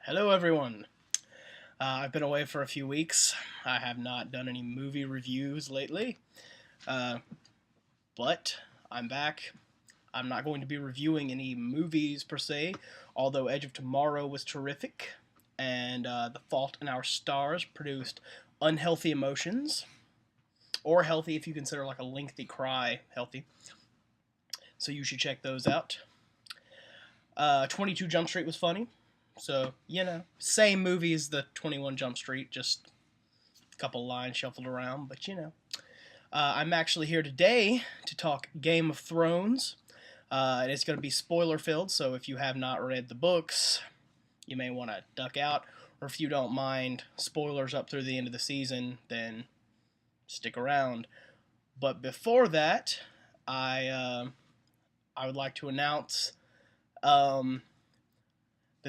Hello, everyone. I've been away for a few weeks. I have not done any movie reviews lately, uh, but I'm back. I'm not going to be reviewing any movies per se, although Edge of Tomorrow was terrific, and The Fault in Our Stars produced unhealthy emotions, or healthy if you consider like a lengthy cry healthy. So you should check those out. 22 Jump Street was funny. So, same movie as the 21 Jump Street, just a couple lines shuffled around, but I'm actually here today to talk Game of Thrones. And it's going to be spoiler filled, so if you have not read the books, you may want to duck out. Or if you don't mind spoilers up through the end of the season, then stick around. But before that, I would like to announce that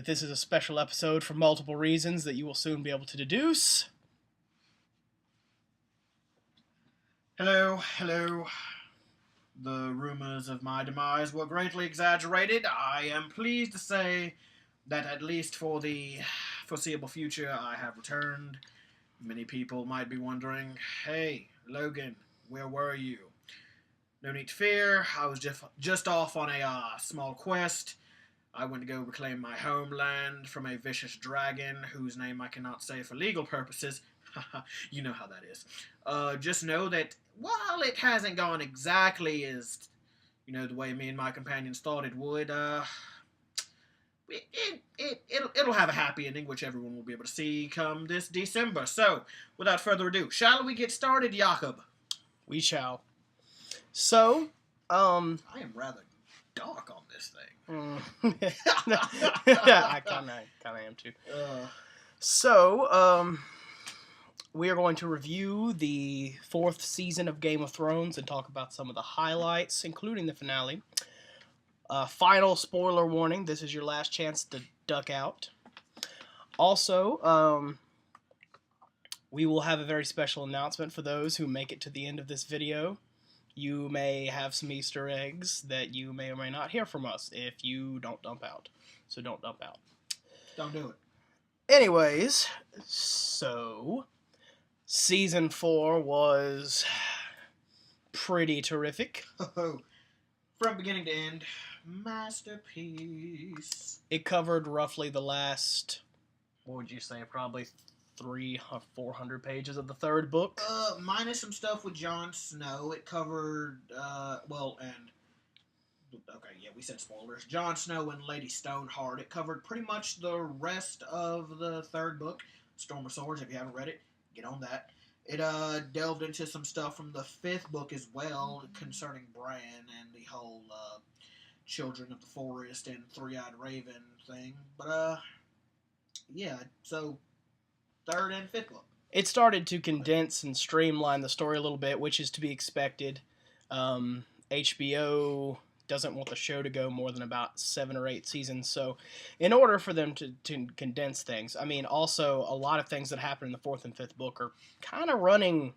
this is a special episode for multiple reasons that you will soon be able to deduce. Hello. The rumors of my demise were greatly exaggerated. I am pleased to say that at least for the foreseeable future, I have returned. Many people might be wondering, hey, Logan, where were you? No need to fear, I was just off on a small quest. I went to go reclaim my homeland from a vicious dragon whose name I cannot say for legal purposes. You know how that is. Just know that while it hasn't gone exactly as, the way me and my companions thought it would, it'll have a happy ending, which everyone will be able to see come this December. So, without further ado, shall we get started, Jakob? We shall. So, I am rather dark on this thing. I kind of am too. So, we are going to review the 4th season of Game of Thrones and talk about some of the highlights, including the finale. Final spoiler warning, this is your last chance to duck out. Also, we will have a very special announcement for those who make it to the end of this video. You may have some Easter eggs that you may or may not hear from us if you don't dump out. So don't dump out. Don't do it. Anyways, so Season 4 was pretty terrific. From beginning to end, masterpiece. It covered roughly the last, what would you say, probably 300 or 400 pages of the 3rd book. Minus some stuff with Jon Snow. It covered, we said spoilers. Jon Snow and Lady Stoneheart. It covered pretty much the rest of the 3rd book, Storm of Swords. If you haven't read it, get on that. It delved into some stuff from the 5th book as well, concerning Bran and the whole Children of the Forest and Three-Eyed Raven thing. But, so 3rd and 5th book. It started to condense and streamline the story a little bit, which is to be expected. HBO doesn't want the show to go more than about 7 or 8 seasons, so in order for them to condense things, also a lot of things that happen in the 4th and 5th book are kind of running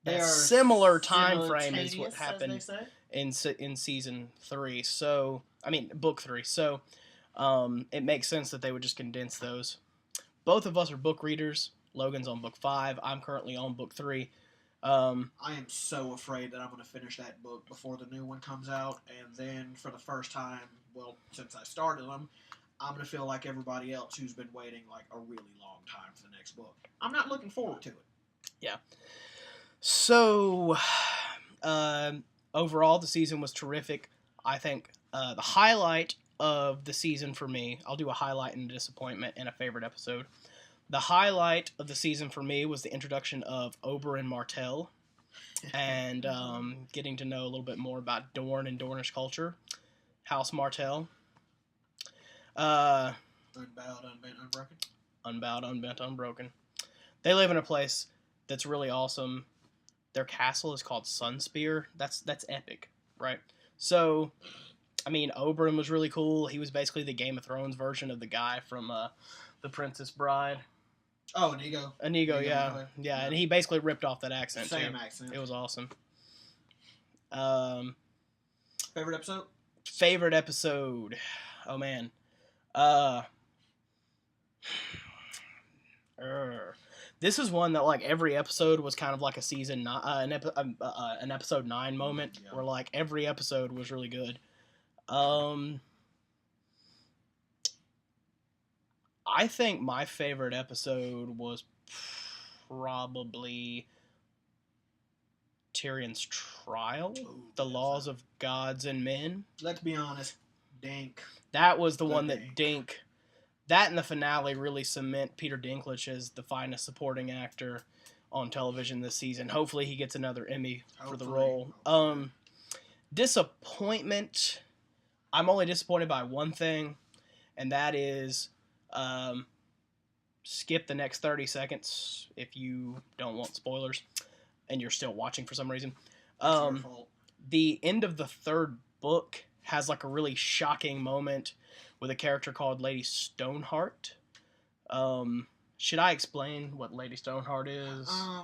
a similar time frame as what happened in season 3. So, book 3. So, it makes sense that they would just condense those. Both of us are book readers. Logan's on book 5. I'm currently on book 3. I am so afraid that I'm going to finish that book before the new one comes out, and then for the first time, since I started them, I'm going to feel like everybody else who's been waiting like a really long time for the next book. I'm not looking forward to it. Yeah. So, overall, the season was terrific. I think the highlight of the season for me, I'll do a highlight and a disappointment and a favorite episode. The highlight of the season for me was the introduction of Oberyn Martell and getting to know a little bit more about Dorne and Dornish culture. House Martell. Unbowed, unbent, unbroken. Unbowed, unbent, unbroken. They live in a place that's really awesome. Their castle is called Sunspear. That's epic, right? So, Oberyn was really cool. He was basically the Game of Thrones version of the guy from The Princess Bride. Oh, Inigo. Inigo, yeah, and he basically ripped off that accent. Same accent. It was awesome. Favorite episode? Favorite episode. Oh man. This is one that like every episode was kind of like a an episode 9 moment Yeah. where like every episode was really good. I think my favorite episode was probably Tyrion's trial, the laws of gods and men. Let's be honest, Dink. That was the Good one that Dink. That and the finale really cement Peter Dinklage as the finest supporting actor on television this season. Hopefully he gets another Emmy for the role. Disappointment. I'm only disappointed by one thing, and that is skip the next 30 seconds if you don't want spoilers and you're still watching for some reason. The end of the third book has like a really shocking moment with a character called Lady Stoneheart. Should I explain what Lady Stoneheart is? I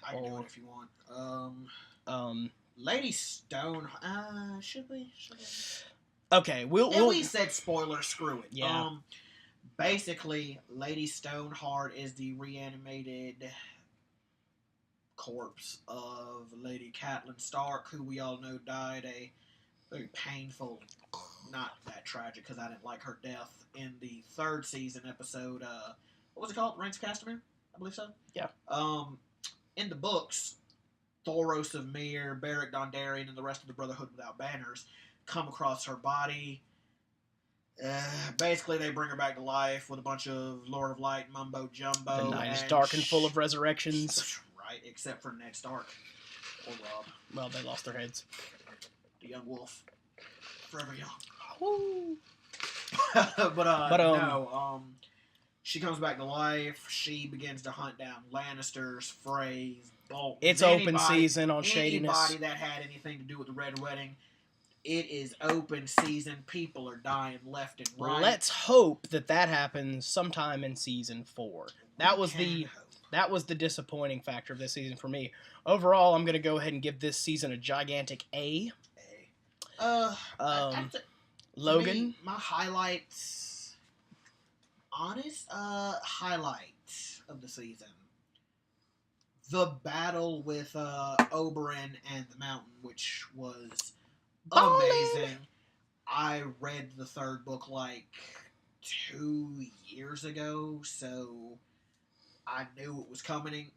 can do it if you want. Lady Stone. Should we? Okay, we said spoiler. Screw it. Yeah. Basically, Lady Stoneheart is the reanimated corpse of Lady Catelyn Stark, who we all know died a very painful, not that tragic, because I didn't like her death in the third season episode. What was it called? Reigns of Castamere, I believe so. Yeah. In the books, Thoros of Myr, Beric Dondarrion, and the rest of the Brotherhood Without Banners come across her body. Basically, they bring her back to life with a bunch of Lord of Light mumbo jumbo. The night is dark and full of resurrections. Right, except for Ned Stark or Robb. Well, they lost their heads. The young wolf, forever young. Woo. No. She comes back to life. She begins to hunt down Lannisters, Freys, Boltons. It's open season on shadiness. Anybody that had anything to do with the Red Wedding. It is open season. People are dying left and right. Let's hope that happens sometime in season 4. That was the disappointing factor of this season for me. Overall, I'm going to go ahead and give this season a gigantic A. Logan? Me, my highlights... highlights of the season. The battle with Oberyn and the Mountain, which was amazing. I read the third book like 2 years ago, so I knew it was coming.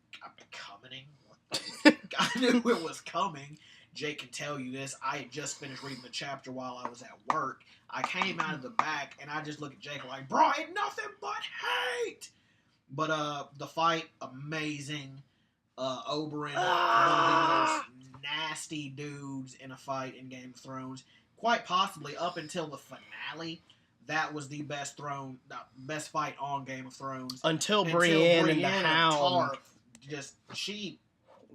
I knew it was coming. Jake can tell you this. I had just finished reading the chapter while I was at work. I came out of the back, and I just looked at Jake like, bro, I ain't nothing but hate! But the fight, amazing. Oberyn, one of the most nasty dudes in a fight in Game of Thrones. Quite possibly, up until the finale, that was the best fight on Game of Thrones. Until Brienne and the Hound. Tarth,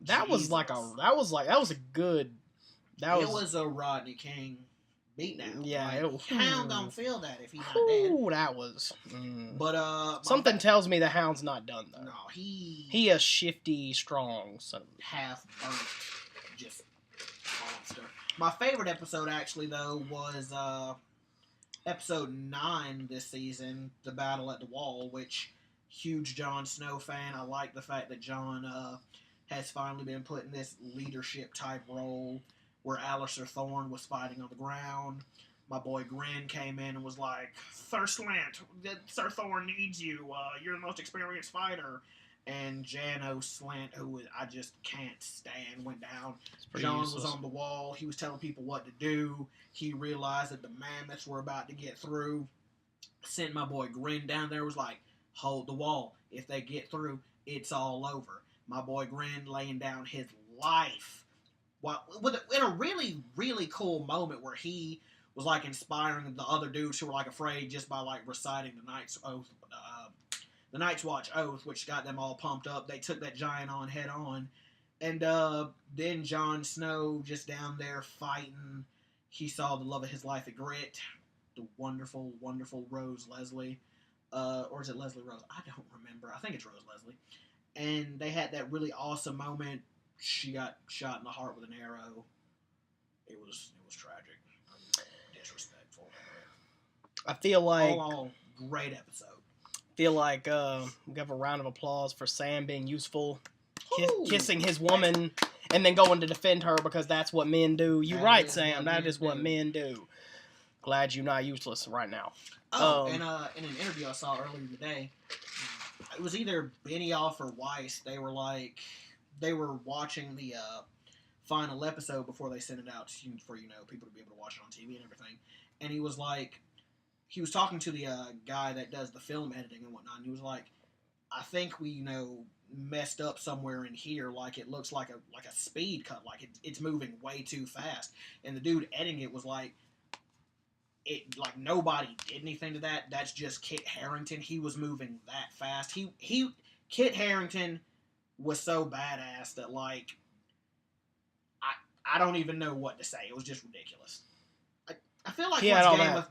That was a Rodney King beatdown. Yeah, Hound don't feel that if he's not dead. That was. But something tells me the Hound's not done though. No, he a shifty, strong son. Half burnt, just monster. My favorite episode actually though was episode 9 this season, the Battle at the Wall, which huge Jon Snow fan. I like the fact that Jon has finally been put in this leadership type role where Alistair Thorne was fighting on the ground. My boy Grin came in and was like, Sir Slant, Sir Thorne needs you. You're the most experienced fighter. And Jano Slant, who I just can't stand, went down. Jon was on the wall. He was telling people what to do. He realized that the mammoths were about to get through. Sent my boy Grin down there, was like, hold the wall. If they get through, it's all over. My boy Grin laying down his life. In a really, really cool moment where he was like inspiring the other dudes who were like afraid just by like reciting the Night's Oath, the Night's Watch Oath, which got them all pumped up. They took that giant on head on. And then Jon Snow just down there fighting. He saw the love of his life at Grit, the wonderful, wonderful Rose Leslie. Or is it Leslie Rose? I don't remember. I think it's Rose Leslie. And they had that really awesome moment. She got shot in the heart with an arrow. It was tragic. Disrespectful. I feel like all great episode. feel like we have a round of applause for Sam being useful, Ooh. kissing his woman, and then going to defend her because that's what men do. You're right, is Sam. what That men is what do. men do. Glad you're not useless right now. Oh, and in an interview I saw earlier today, it was either Benioff or Weiss. They were watching the final episode before they sent it out for people to be able to watch it on TV and everything. And he was talking to the guy that does the film editing and whatnot. And he was like, I think we messed up somewhere in here. Like it looks like a speed cut. Like it's moving way too fast. And the dude editing it was like, nobody did anything to that. That's just Kit Harington. He was moving that fast. Kit Harington was so badass that I don't even know what to say. It was just ridiculous. I feel like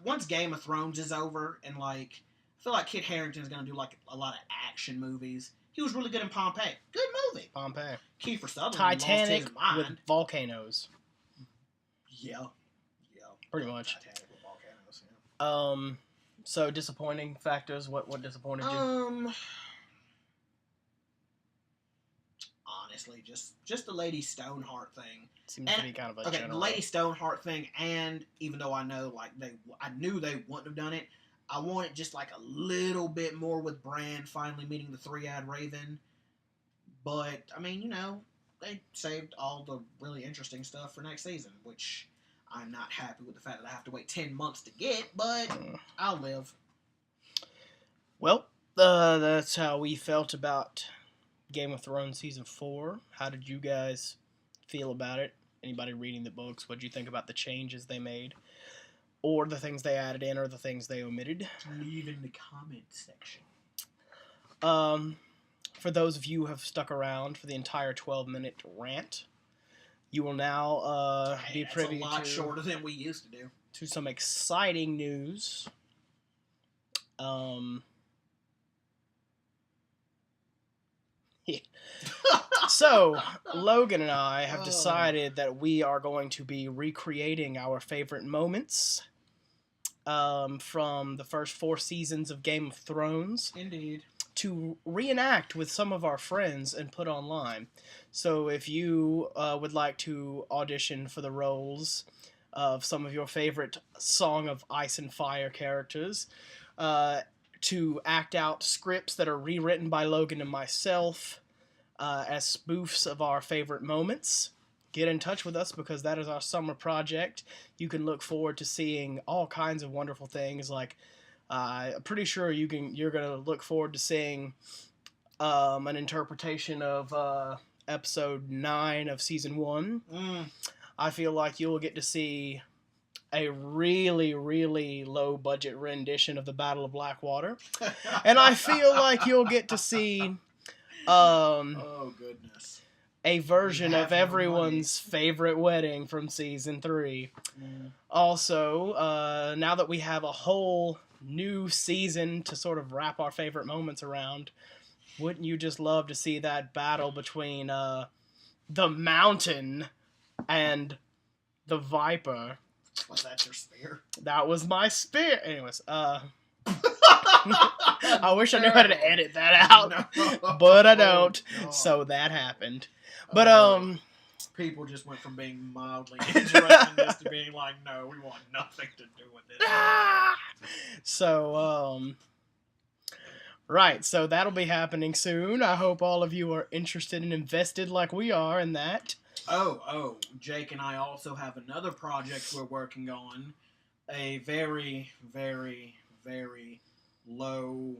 once Game of Thrones is over and I feel like Kit Harington's gonna do a lot of action movies. He was really good in Pompeii. Good movie. Pompeii. Kiefer Sutherland Titanic lost his mind. with volcanoes. Yeah. Pretty much. Titanic with volcanoes. Yeah. So disappointing factors. What disappointed you? Honestly, just the Lady Stoneheart thing. Seems to be kind of a the general. Lady Stoneheart thing, and even though I know I knew they wouldn't have done it, I wanted just a little bit more with Bran finally meeting the three-eyed Raven. But I mean, they saved all the really interesting stuff for next season, which I'm not happy with the fact that I have to wait 10 months to get, but I'll live. Well, that's how we felt about Game of Thrones Season 4. How did you guys feel about it? Anybody reading the books? What did you think about the changes they made? Or the things they added in, or the things they omitted? Leave in the comment section. For those of you who have stuck around for the entire 12-minute rant, you will now be privy to... That's a lot shorter than we used to do. To some exciting news. So, Logan and I have decided that we are going to be recreating our favorite moments from the first 4 seasons of Game of Thrones. Indeed. To reenact with some of our friends and put online. So if you would like to audition for the roles of some of your favorite Song of Ice and Fire characters, to act out scripts that are rewritten by Logan and myself, as spoofs of our favorite moments, get in touch with us because that is our summer project. You can look forward to seeing all kinds of wonderful things. I'm pretty sure you're gonna look forward to seeing an interpretation of episode 9 of season 1. I feel like you'll get to see a really, really low budget rendition of the Battle of Blackwater, and I feel like you'll get to see. Oh, goodness. A version of everyone's favorite wedding from season 3. Also, now that we have a whole new season to sort of wrap our favorite moments around, wouldn't you just love to see that battle between the Mountain and the Viper? Was that your spear? That was my spear. Anyways, I wish I knew how to edit that out, but I don't. So that happened. But people just went from being mildly interested in this to being like, no, we want nothing to do with this. So right. So that'll be happening soon. I hope all of you are interested and invested like we are in that. Oh, Jake and I also have another project we're working on. A very, very, very low.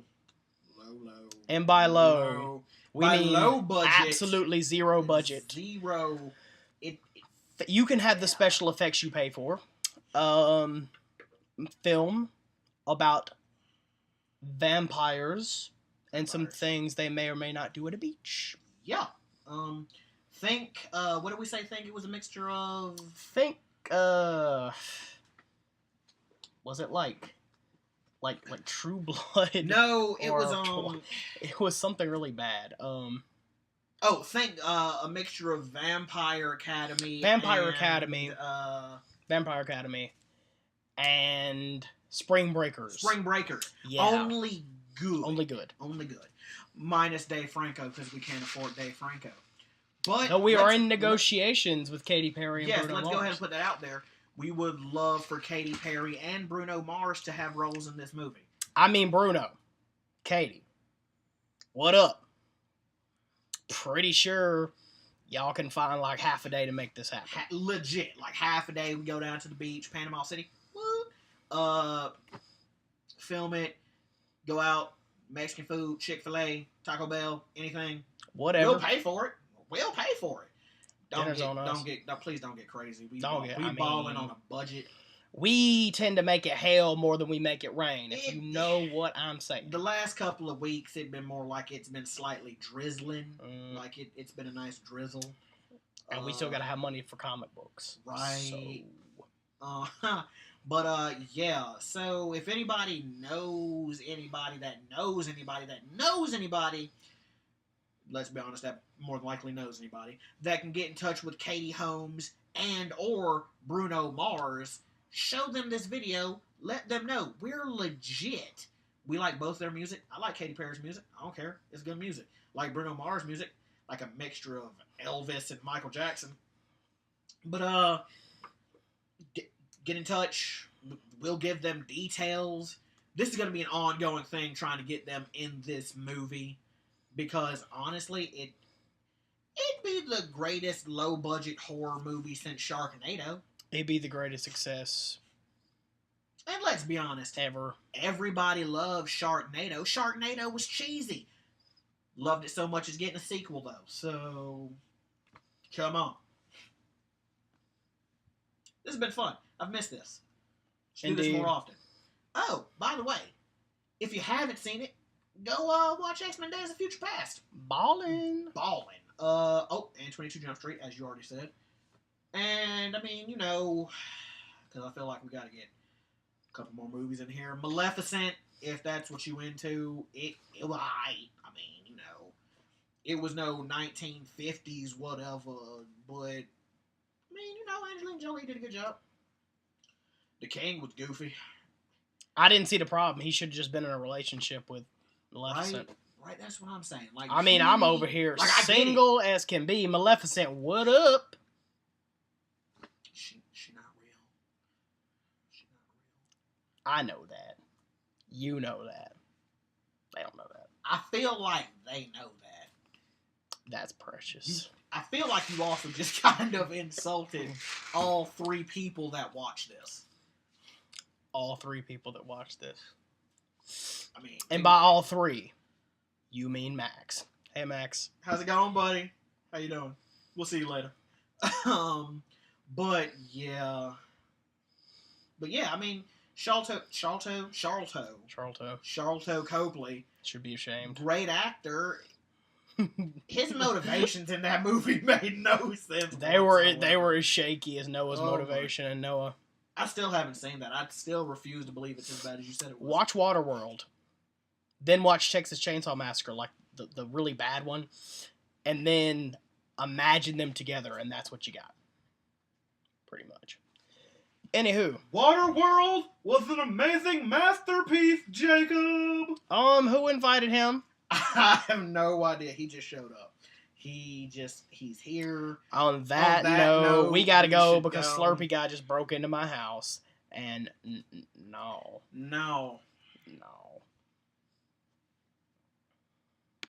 And by low, we mean low budget, absolutely zero budget. Zero. You can have the special effects you pay for. Film about vampires and some things they may or may not do at a beach. Yeah. What did we say? Think it was a mixture of... Was it like True Blood? No, it was it was something really bad. A mixture of Vampire Academy, and and Spring Breakers. Yeah. Only good. Only good. Only good. Minus Dave Franco, because we can't afford Dave Franco. But No, we are in negotiations with Katy Perry and Bruno Mars. Yes, let's go ahead and put that out there. We would love for Katy Perry and Bruno Mars to have roles in this movie. I mean, Bruno. Katy. What up? Pretty sure y'all can find like half a day to make this happen. Legit. Like half a day, we go down to the beach, Panama City. Film it. Go out. Mexican food, Chick-fil-A, Taco Bell, anything. Whatever. We'll pay for it. We'll pay for it. Please don't get crazy. We balling on a budget. We tend to make it hail more than we make it rain, if you know what I'm saying. The last couple of weeks, it's been more like it's been slightly drizzling. Like it's been a nice drizzle. And we still got to have money for comic books. Right. So. But, yeah. So, if anybody knows anybody that knows anybody that knows anybody, let's be honest, that more than likely knows anybody, that can get in touch with Katie Holmes and or Bruno Mars, show them this video, let them know. We're legit. We like both their music. I like Katy Perry's music. I don't care. It's good music. Like Bruno Mars' music, like a mixture of Elvis and Michael Jackson. But, get in touch. We'll give them details. This is going to be an ongoing thing trying to get them in this movie. Because, honestly, it'd be the greatest low-budget horror movie since Sharknado. It'd be the greatest success. And let's be honest. Ever. Everybody loved Sharknado. Sharknado was cheesy. Loved it so much it's getting a sequel, though. So, come on. This has been fun. I've missed this. Should do this more often. Oh, by the way, if you haven't seen it, go watch X-Men Days of Future Past. Ballin'. And 22 Jump Street, as you already said. And, I mean, because I feel like we got to get a couple more movies in here. Maleficent, if that's what you into, it was no 1950s whatever, but, Angelina Jolie did a good job. The King was goofy. I didn't see the problem. He should have just been in a relationship with Maleficent. Right, that's what I'm saying. Like, I'm over here single as can be. Maleficent, what up? She not real. She not real. I know that. You know that. They don't know that. I feel like they know that. That's precious. I feel like you also just kind of insulted all three people that watch this. All three people that watch this. And by all three, you mean Max. Hey, Max. How's it going, buddy? How you doing? We'll see you later. But yeah, Charlton Copley should be ashamed. Great actor. His motivations in that movie made no sense. They were as shaky as Noah's motivation, and Noah. I still haven't seen that. I still refuse to believe it's as bad as you said it was. Watch Waterworld, then watch Texas Chainsaw Massacre, like the really bad one, and then imagine them together, and that's what you got. Pretty much. Anywho, Waterworld was an amazing masterpiece, Jacob. Who invited him? I have no idea. He just showed up. He's here. On that note, we gotta go because Slurpee guy just broke into my house. And no.